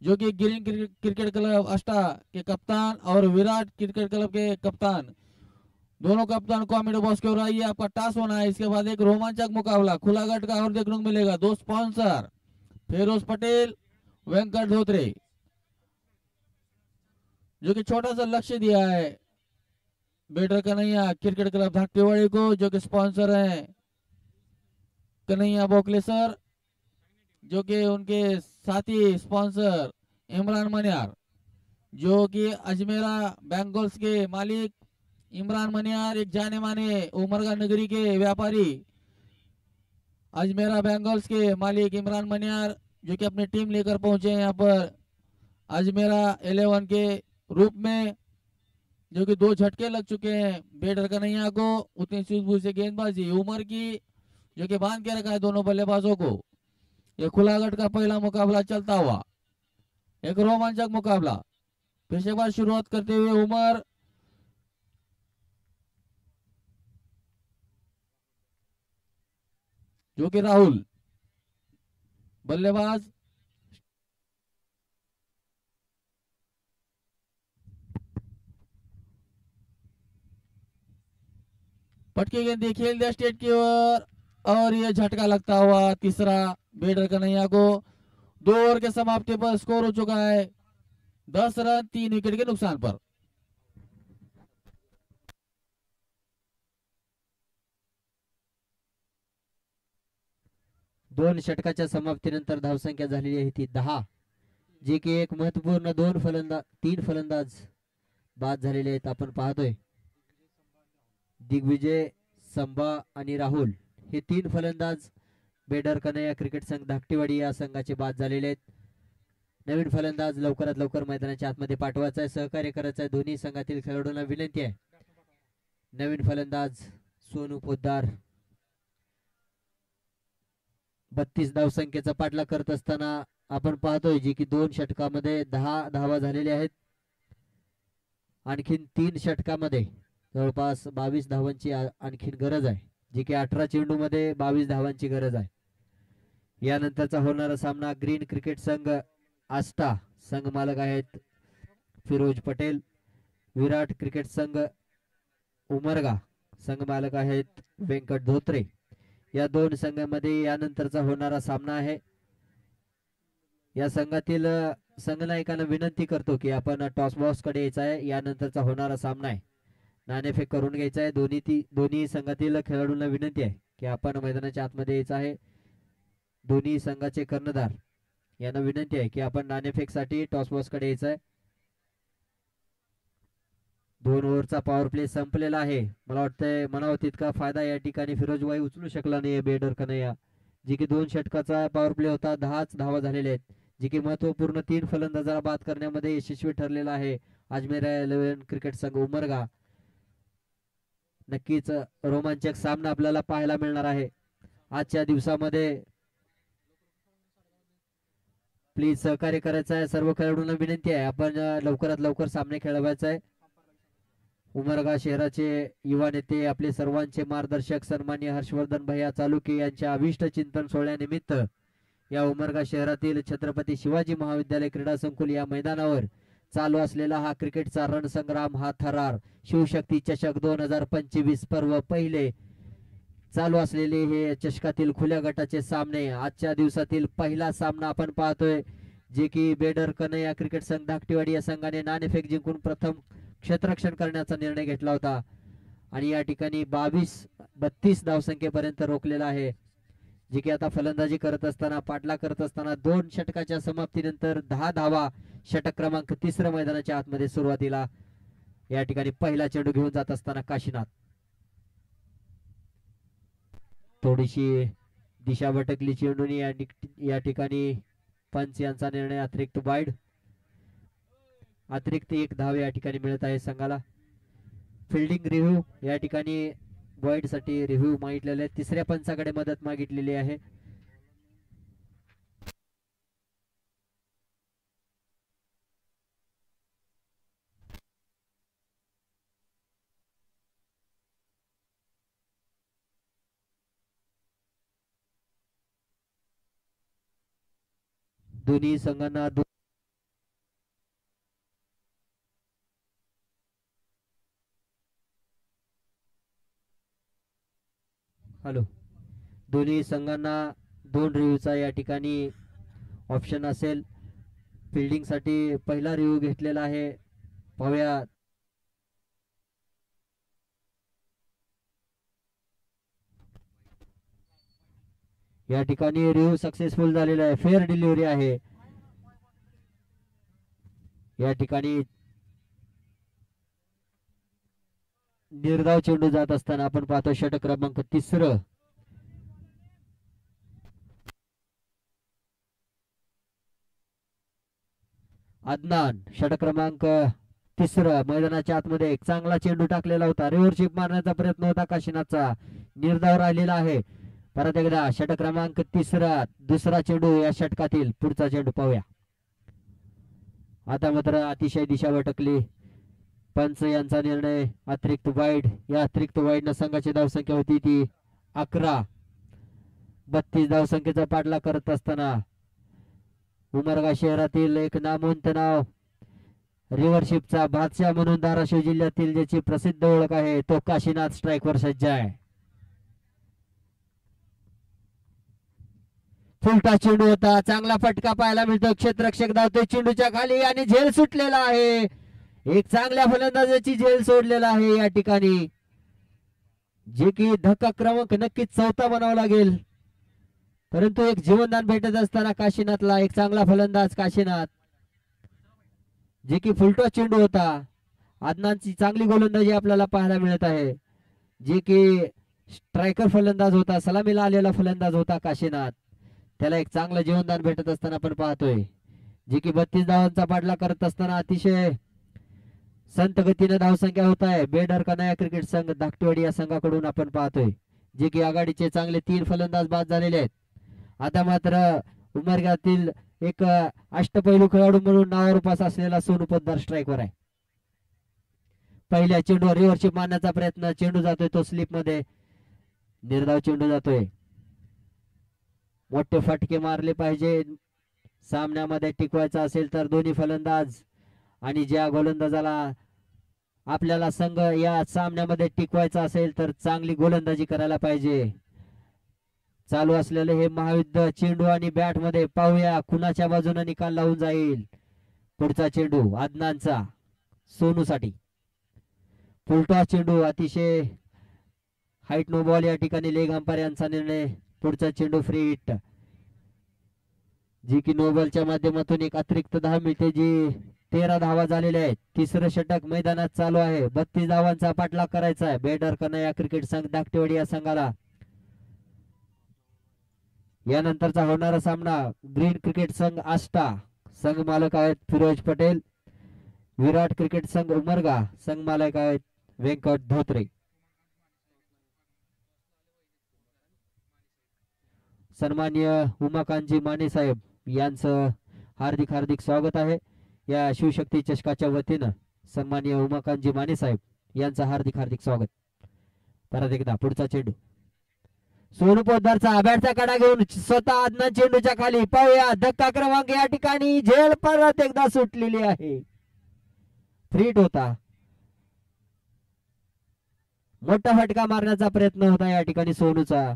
जो कि ग्रीन क्रिकेट क्लब अष्टा के कप्तान और विराट क्रिकेट क्लब के कप्तान, दोनों कप्तान कॉमेडी बॉक्स की ओर आइए, आपका टास होना है। इसके बाद एक रोमांचक मुकाबला खुलागढ़ का और देखने को मिलेगा। 2 स्पॉन्सर फेरोज पटेल, वेंकट धोत्रे, जो कि छोटा सा लक्ष्य दिया है बेडर कन्हैया क्रिकेट क्लब धाकटीवाड़ी को, जो कि स्पॉन्सर है कन्हैया बोकले सर, जो कि उनके साथी स्पॉन्सर इमरान मनियार, जो कि अजमेरा बैंगल्स के मालिक इमरान मनियार, एक जाने माने उमरगा नगरी के व्यापारी, अजमेरा बैंगल्स के मालिक इमरान मनियार, जो कि अपनी टीम लेकर पहुंचे यहाँ पर अजमेरा 11 के रूप में, जो कि 2 झटके लग चुके हैं बेडर कन्हैया को। उतनी सूझबूझ से गेंदबाजी उमर की, जो कि बांध के रखा है दोनों बल्लेबाजों को। ये खुलागढ़ का पहला मुकाबला चलता हुआ एक रोमांचक मुकाबला। फिर से एक बार शुरुआत करते हुए उमर, जो कि राहुल बल्लेबाज, पटकी गेंद खेल दिया स्टेट की ओर, और ये झटका लगता हुआ तीसरा बेडर कन्हैया को। 2 ओवर के समाप्ति पर स्कोर हो चुका है 10 रन 3 विकेट के नुकसान पर। दोन षटकाच्या समाप्तीनंतर धावसंख्या झालेली आहे ती 10, जे की एक महत्वपूर्ण 3 फलंदाज बाद झालेले आहेत. आपण पाहतोय दिग्विजय, संभा आणि राहुल हे 3 फलंदाज बेडर कन्हैया क्रिकेट संघ धाकटीवाडी या संघाचे बाद झालेले आहेत. नवीन फलंदाज लवकरात लवकर मैदानाच्या आतमध्ये पाठवायचा आहे, सहकार्य करायचं आहे. दोन्ही संघातील खेळाडूंना विनंती आहे. नवीन फलंदाज सोनू पोद्दार 32 धावसंख्येचा पाठलाग करत असताना आपण पाहतोय जी की 2 षटकामध्ये 10 धावा झालेल्या आहेत. आणखीन 3 षटकामध्ये जवळपास 22 धावांची आणखीन गरज आहे, जी की 18 चेंडू मध्ये 22 धावांची गरज आहे. यानंतरचा होणारा सामना ग्रीन क्रिकेट संघ आस्टा संघ मालक आहेत फिरोज पटेल, विराट क्रिकेट संघ उमरगा संघ मालक आहेत व्यंकट धोत्रे. या 2 संघांमध्ये यानंतरचा होणारा सामना आहे. या संघातील संघनायकांना विनंती करतो की आपण टॉस बॉक्स कडे यायचा आहे. यानंतरचा होणारा सामना आहे, नाणेफेक करून घ्यायचा आहे. दोन्ही संघातील खेळाडूंना विनंती आहे की आपण मैदानाच्या आतमध्ये यायचं आहे. दोन्ही संघाचे कर्णधार यांना विनंती आहे की आपण नाणेफेकसाठी टॉस बॉक्स कडे यायचं आहे. 2 ओव्हरचा पॉवर प्ले संपलेला आहे. मला वाटतंय मनावर तितका फायदा या ठिकाणी फिरोज भाई उचलू शकला नाही बेडर कन्हैया, जी की 2 षटकाचा पॉवर प्ले होता. 10च धावा झालेल्या आहेत, जी की महत्वपूर्ण 3 फलंदाजाला बाद करण्यामध्ये यशस्वी ठरलेला आहे अजमेर 11 क्रिकेट संघ उमरगा. नक्कीच रोमांचक सामना आपल्याला पाहायला मिळणार आहे आजच्या दिवसामध्ये. प्लीज सहकार्य करायचं आहे. सर्व खेळाडूंना विनंती आहे आपण लवकरात लवकर सामने खेळवायचा आहे. उमरगा शहराचे युवा नेते आपले सर्वांचे मार्गदर्शक सन्माननीय हर्षवर्धन भैया चालुके यांच्या अभिष्ट चिंतन सोहळ्यानिमित्त या उमरगा शहरातील छत्रपती शिवाजी महाविद्यालय क्रीडा संकुल या मैदानावर चालू असलेला हा क्रिकेटचा रणसंग्राम, हा थरार शिवशक्ती चषक 2025 पर्व पहिले चालू असलेले हे चषकातील खुल्या गटाचे सामने. आजच्या दिवसातील पहिला सामना आपण पाहतोय, जे की बेडर कन्हैया क्रिकेट संघ धाकटीवाडी या संघाने नाणेफेक जिंकून प्रथम क्षेत्ररक्षण करण्याचा निर्णय घेतला होता आणि या ठिकाणी 32 धावसंख्येपर्यंत रोखलेला आहे. जे की आता फलंदाजी करत असताना पाठलाग करत असताना 2 षटकाच्या समाप्तीनंतर 10 धावा. षटक क्रमांक 3 मैदानाच्या आतमध्ये सुरुवातीला या ठिकाणी पहिला चेंडू घेऊन जात असताना काशीनाथ, थोडीशी दिशा भटकली चेंडूने. या ठिकाणी पंच यांचा निर्णय अतिरिक्त वाईड, अतिरिक्त 1 धाव या ठिकाणी मिळत आहे संघाला. फिल्डिंग रिव्ह्यू या ठिकाणी वाईड साठी रिव्ह्यू मागितलेले आहे. 3ऱ्या पंचाकडे मदत मागितलेली आहे. दोन्ही संघांना दोन्ही संघांना 2 रिव्ह्यूचा या ठिकाणी ऑप्शन असेल. फिल्डिंग साठी पहिला रिव्ह्यू घेतलेला आहे. पाहूया या ठिकाणी रिव्ह्यू सक्सेसफुल झालेला आहे. फेअर डिलिव्हरी आहे या ठिकाणी. निर्धाव चेंडू जात असताना आपण पाहतो षटक क्रमांक 3. अदनान षटक क्रमांक 3 मैदानाच्या आतमध्ये एक चांगला चेंडू टाकलेला होता. रिव्हरशिप मारण्याचा प्रयत्न होता काशीनाथचा, निर्धाव राहिलेला आहे. परत एकदा षटक क्रमांक 3 दुसरा चेंडू या षटकातील. पुढचा चेंडू पाहूया. आता मात्र अतिशय दिशा भटकली. पंच यांचा निर्णय अतिरिक्त वाईड. या अतिरिक्त वाईड न संघाची धावसंख्या होती ती 11. 32 धावसंख्येचा पाठलाग करत असताना उमरगा शहरातील एक नामवंत नाव, रिव्हरशिपचा बादशाह म्हणून धाराशिव जिल्ह्यातील ज्याची प्रसिद्ध ओळख आहे, तो काशीनाथ स्ट्राईकवर सज्ज आहे. फुलटा चेंडू होता, चांगला फटका पाहायला मिळतो. क्षेत्ररक्षक धावतोय चेंडूच्या खाली आणि झेल सुटलेला आहे. एक चांगल्या फलंदाजाची झेल सोडलेला आहे या ठिकाणी, जे की धक्का क्रमांक नक्कीच 4था बनावा लागेल. परंतु एक जीवनदान भेटत असताना काशीनाथला एक चांगला फलंदाज काशीनाथ, जे की फुलटॉस चेंडू होता. अदनानची चांगली गोलंदाजी आपल्याला पाहायला मिळत आहे, जे की स्ट्रायकर फलंदाज होता, सलामीला आलेला फलंदाज होता काशीनाथ. त्याला एक चांगलं जीवनदान भेटत असताना आपण पाहतोय, जे की 32 धावांचा पाठलाग करत असताना अतिशय संत गतीने धावसंख्या होत आहे. बेडर कन्हैया क्रिकेट संघ धाकटेवाडी या संघाकडून आपण पाहतोय, जे की आघाडीचे चांगले 3 फलंदाज बाद झालेले आहेत. आता मात्र उमरगातील एक अष्टपैलू खेळाडू म्हणून नावारूपास असलेला सोनू पोद्दार स्ट्राईकवर आहे. पहिल्या चेंडूवर रिव्हर्शिप मारण्याचा प्रयत्न, चेंडू जातोय तो स्लिप मध्ये, निर्धाव चेंडू जातोय. मोठे फटके मारले पाहिजे सामन्यामध्ये टिकवायचा असेल तर दोन्ही फलंदाज, आणि ज्या गोलंदाजाला आपल्याला संघ या सामन्यामध्ये टिकवायचा असेल तर चांगली गोलंदाजी करायला पाहिजे. चालू असलेले हे महायुद्ध चेंडू आणि बॅट मध्ये पाहूया कुणाच्या बाजूने निकाल लावून जाईल. पुढचा चेंडू आदनांचा सोनूसाठी, फुलटॉस चेंडू, अतिशय हाईट नो बॉल या ठिकाणी लेग अंपायर यांचा निर्णय. पुढचा चेंडू फ्री हिट, जी की नोबलच्या माध्यमातून एक अतिरिक्त धाव मिळते, जी 13 धावा झालेल्या आहेत. तिसरं षटक मैदानात चालू आहे. 32 धावांचा पाठलाग करायचा आहे बेडर कन्हैया क्रिकेट संघ धाकटेवाडी या संघाला. यानंतरचा होणारा सामना ग्रीन क्रिकेट संघ आष्टा, संघ मालक आहेत फिरोज पटेल. विराट क्रिकेट संघ उमरगा, संघ मालक आहेत व्यंकट धोत्रे. सन्माननीय उमाकांतजी माने साहेब यांचं हार्दिक हार्दिक स्वागत आहे या शिवशक्ती चषकाच्या वतीनं. सन्माननीय उमाकांतजी माने साहेब यांचं हार्दिक हार्दिक स्वागत. परत एकदा पुढचा चेंडू, सोनू पोद्दारचा बॅटचा कडा घेऊन स्वतः आदनान चेंडूच्या खाली, पाहूया धक्का क्रमांक या ठिकाणी झेल परत एकदा सुटलेली आहे. फ्रीट होता, मोठा फटका मारण्याचा प्रयत्न होता या ठिकाणी सोनूचा.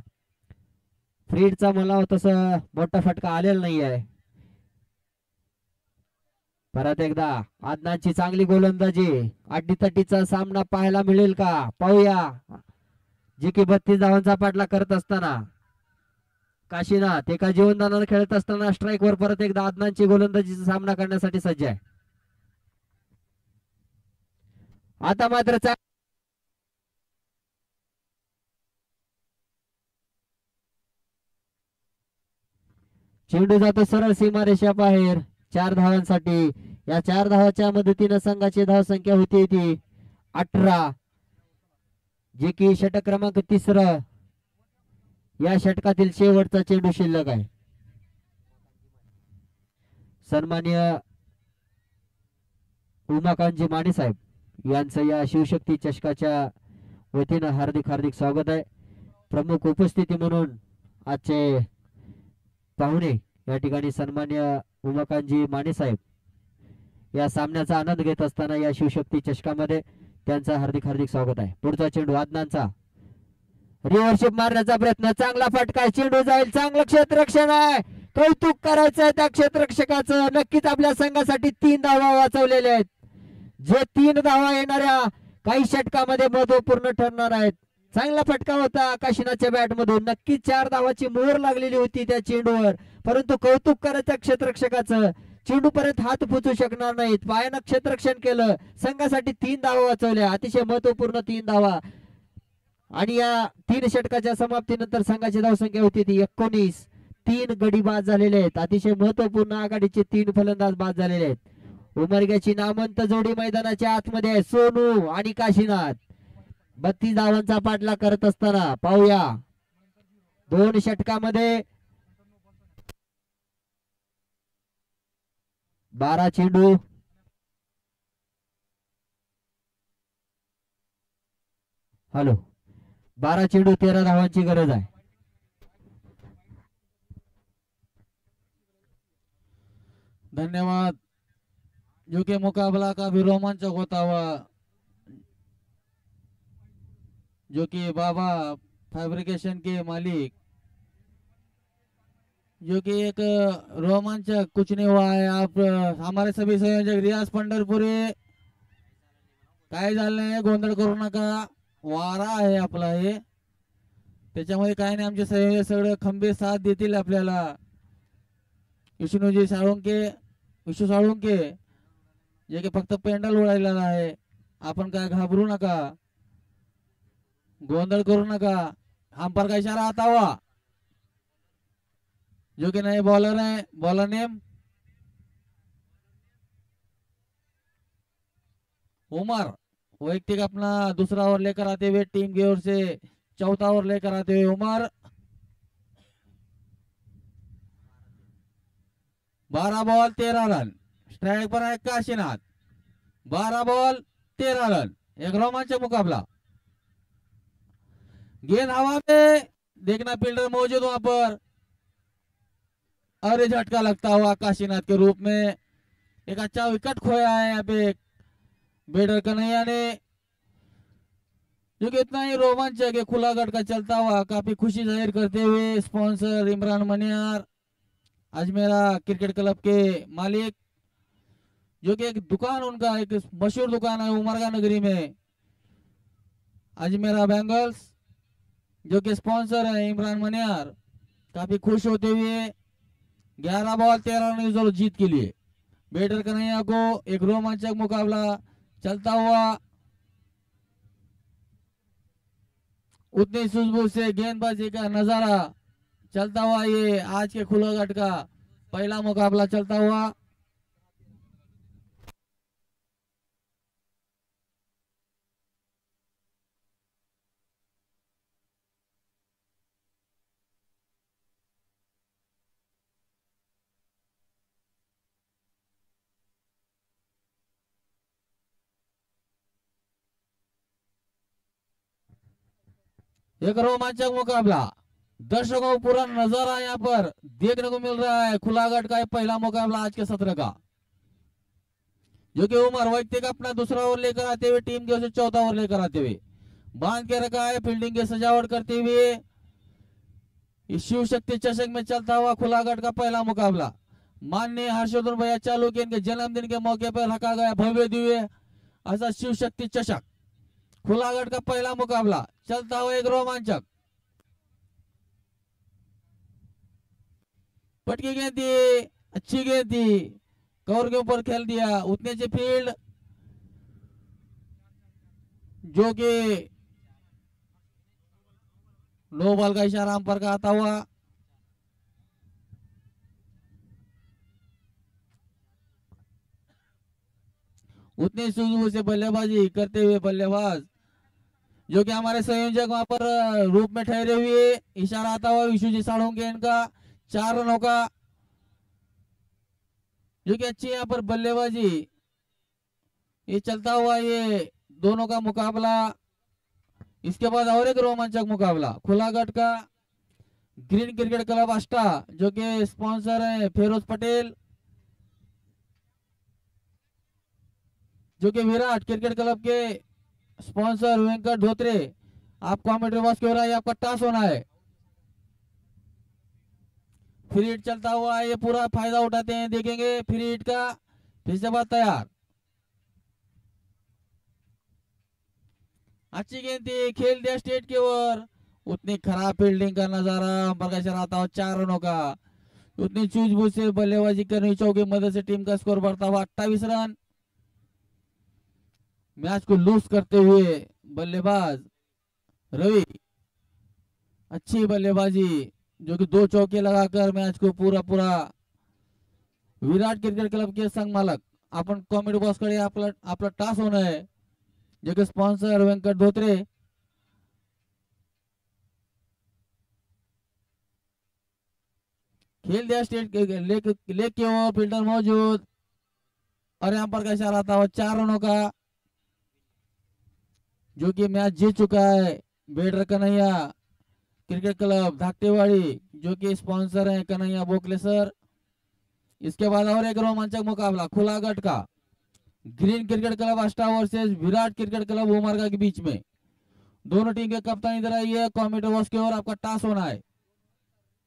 फ्रीडचा मला तसं मोठा फटका आलेला नाही आहे. परत एकदा आदनांची चांगली गोलंदाजी, अड्डीतटीचा सामना पाहायला मिळेल का पाहूया. जे की 32 धावांचा पाठलाग करत असताना काशीनाथ एका जीवनदानाने खेळत असताना स्ट्राईकवर परत एकदा आदनांची गोलंदाजीचा सामना करण्यासाठी सज्ज आहे. आता मात्र चेंडू जातो सरळ सीमारेषा बाहेर 4 धावांसाठी. या 4 धावाच्या मदतीने संघाची धावसंख्या होती ती 18, जे की षटक क्रमांक 3 या षटकातील शेवटचा चेंडू शिल्लक आहे. सन्माननीय उमाकांतजी माने साहेब यांचं या शिवशक्ती चषकाच्या वतीनं हार्दिक हार्दिक स्वागत आहे. प्रमुख उपस्थिती म्हणून आजचे पाहुणे या ठिकाणी सन्माननीय उमाकांतजी माने साहेब या सामन्याचा आनंद घेत असताना या शिवशक्ती चषकामध्ये त्यांचं हार्दिक हार्दिक स्वागत आहे. पुढचा चेंडू आदनांचा, रिव्हर्शिप मारण्याचा प्रयत्न, चांगला फटका, चेंडू जाईल, चांगलं क्षेत्ररक्षण आहे, कौतुक करायचं त्या क्षेत्ररक्षकाचं. नक्कीच आपल्या संघासाठी 3 धावा वाचवलेल्या आहेत, जे 3 धावा येणाऱ्या काही षटकामध्ये महत्वपूर्ण ठरणार आहेत. चांगला फटका होता काशीनाथच्या बॅट मधून, नक्कीच 4 धावाची मोहर लागलेली होती त्या चेंडूवर, परंतु कौतुक करायचं क्षेत्ररक्षकाचं. चेंडू पर्यंत हात पोचू शकणार नाहीत, पायानं क्षेत्ररक्षण केलं, संघासाठी 3 धावा वाचवल्या, अतिशय महत्वपूर्ण 3 धावा. आणि या 3 षटकाच्या समाप्तीनंतर संघाची धावसंख्या होती ती 19. 3 गडी बाद झालेले आहेत, अतिशय महत्वपूर्ण आघाडीचे 3 फलंदाज बाद झालेले आहेत. उमरग्याची नामवंत जोडी मैदानाच्या आतमध्ये आहे, सोनू आणि काशीनाथ. 32 धावांचा पाठलाग करत असताना पाहूया 2 षटकामध्ये 12 चेंडू, हॅलो 12 चेंडू 13 धावांची गरज आहे. धन्यवाद. जो कि मुकाबला काफी रोमांचक होता हुआ, जो कि बाबा फैब्रिकेशन के मालिक, जो कि एक रोमांचक कुछ नहीं हुआ है. आप हमारे सभी संयोजक रियाज पंढरपुरे, काय झालं नाही, गोंधळ करू नका, वारा आहे आपला हे, त्याच्यामध्ये काय नाही. आमचे संयोजक सगळे खंबीर साथ देतील आपल्याला. विष्णू साळुंके जे की फक्त पेंडल उडालेला आहे. आपण काय घाबरू नका, गोंधळ करू नका. अंपायर का इशारा आता हुआ, जो कि नए बॉलर हैं। बॉलर नेम उमर। वैयक्तिक अपना दूसरा ओवर लेकर आते हुए टीम की ओर से चौथा ओवर लेकर आते हुए उमर। 12 बॉल 13 रन। स्ट्राइक पर है काशीनाथ। 12 ball 13 run. एक रोमांचक मुकाबला। गेंद हवा में, देखना फील्डर मौजूद वहां पर। अरे झटका लगता हुआ काशीनाथ के रूप में। एक अच्छा विकेट खोया है यहाँ पे बेडर कन्हैया ने, जो कि इतना ही रोमांचक है। खुला गट का चलता हुआ काफी खुशी जाहिर करते हुए sponsor Imran Maniyar, Ajmera cricket club के मालिक, जो कि एक दुकान उनका एक मशहूर दुकान है उमरगा नगरी में, अजमेरा बैंगल्स, जो कि स्पॉन्सर है इमरान मनियार। काफी खुश होते हुए 11 बॉल 13 रन जीत के लिए बेडर कन्हैया को एक रोमांचक मुकाबला चलता हुआ। उतनी सूझबूझ से गेंदबाजी का नजारा चलता हुआ ये आज के खुलागट का पहला मुकाबला चलता हुआ। एक रोमांचक मुकाबला, दर्शकों को पूरा नजारा यहाँ पर देखने को मिल रहा है। खुलागट का पहला मुकाबला आज के सत्र का, जो कि उमर वैयक्तिक अपना दूसरा ओवर लेकर आते हुए टीम की ओर से चौथा ओवर लेकर आते हुए बांध के रखा है। फील्डिंग की सजावट करते हुए इस शिव शक्ति चषक में चलता हुआ खुलागट का पहला मुकाबला। माननीय हर्षवर्धन भैया चालुक्य इनके जन्मदिन के मौके पर रखा गया भव्य दिव्य ऐसा शिव शक्ति चषक। खुलागट का पहला मुकाबला चलता हुआ एक रोमांचक। पटकी गेंद थी, अच्छी गेंद थी, कवर के ऊपर खेल दिया। उतने से फील्ड, जो कि नो बॉल का इशारा अंपायर का आता हुआ। उतनी सूझबूझ से बल्लेबाजी करते हुए बल्लेबाज, जो कि हमारे संयोजक वहां पर रूप में ठहरे हुए, इशारा आता हुआ विश्वजीत साळुंखे इनका 4 रनों का, जो कि अच्छी यहाँ पर बल्लेबाजी ये चलता हुआ ये दोनों का मुकाबला। इसके बाद और एक रोमांचक मुकाबला खुलागट का ग्रीन क्रिकेट क्लब अष्टा, जो कि स्पॉन्सर है फेरोज पटेल, जो कि विराट क्रिकेट क्लब के स्पॉन्सर वेंकट धोत्रे। आप कॉमेंट्री बॉक्स के हो रहा है, आपका टॉस होना है। फ्री हिट चलता हुआ है, ये पूरा फायदा उठाते हैं, देखेंगे फ्री हिट का। फिर से बात तैयार, अच्छी गेंद थी, खेल दिया स्टेट की ओर। उतनी खराब फील्डिंग का नजारा अंपायर का इशारा आता हुआ 4 रनों का। उतनी सूझबूझ से बल्लेबाजी करनी चौकी मदद से टीम का स्कोर बढ़ता हुआ 28 रन। मैच को लूज करते हुए बल्लेबाज रवि, अच्छी बल्लेबाजी, जो कि 2 चौके लगाकर मैच को पूरा पूरा। विराट क्रिकेट क्लब के संघ मालक आपण कॉमेडी बॉक्स कडे आपला टॉस होना है, जो कि स्पॉन्सर वेंकट धोत्रे। खेल दिया स्टेट लेक की ओर, फील्डर मौजूद और यहाँ पर का इशारा आता हुआ 4 रनों का, जो कि मैच जीत चुका है बेडर कन्हैया क्रिकेट क्लब धाकटेवाड़ी, जो कि स्पॉन्सर है कन्हैया बोकले सर। इसके बाद और एक रोमांचक मुकाबला खुलागट का ग्रीन क्रिकेट क्लब अष्टा वर्सेस विराट क्रिकेट क्लब उमरगा के बीच में। दोनों टीम के कप्तान इधर आई है, कॉमेंटेटर बॉक्स की ओर आपका टॉस होना है।